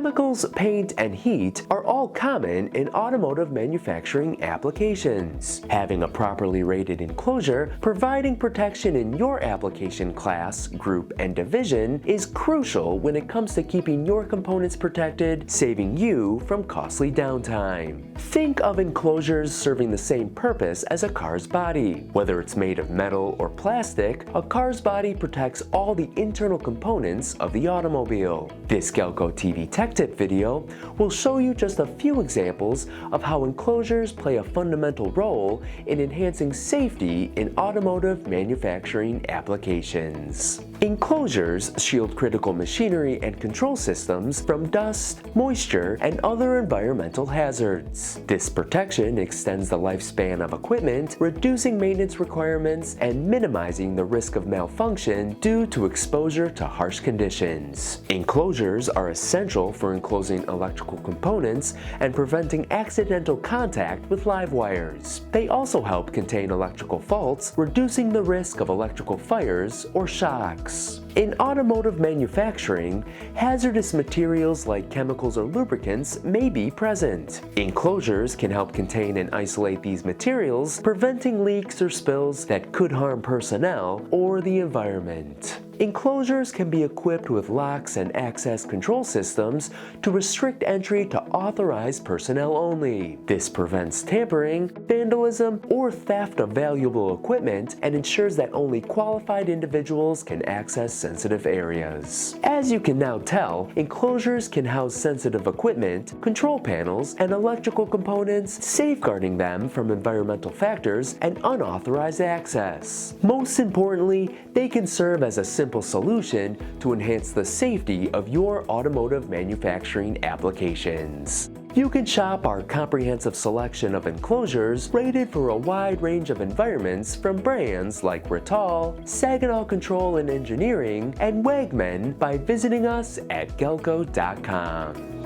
Chemicals, paint, and heat are all common in automotive manufacturing applications. Having a properly rated enclosure providing protection in your application class, group, and division is crucial when it comes to keeping your components protected, saving you from costly downtime. Think of enclosures serving the same purpose as a car's body. Whether it's made of metal or plastic, a car's body protects all the internal components of the automobile. This GalcoTV Tech Tip video will show you just a few examples of how enclosures play a fundamental role in enhancing safety in automotive manufacturing applications. Enclosures shield critical machinery and control systems from dust, moisture, and other environmental hazards. This protection extends the lifespan of equipment, reducing maintenance requirements and minimizing the risk of malfunction due to exposure to harsh conditions. Enclosures are essential for enclosing electrical components and preventing accidental contact with live wires. They also help contain electrical faults, reducing the risk of electrical fires or shocks. In automotive manufacturing, hazardous materials like chemicals or lubricants may be present. Enclosures can help contain and isolate these materials, preventing leaks or spills that could harm personnel or the environment. Enclosures can be equipped with locks and access control systems to restrict entry to authorized personnel only. This prevents tampering, vandalism, or theft of valuable equipment and ensures that only qualified individuals can access sensitive areas. As you can now tell, enclosures can house sensitive equipment, control panels, and electrical components, safeguarding them from environmental factors and unauthorized access. Most importantly, they can serve as a simple solution to enhance the safety of your automotive manufacturing applications. You can shop our comprehensive selection of enclosures rated for a wide range of environments from brands like Rittal, Saginaw Control and Engineering, and Wegman by visiting us at Galco.com.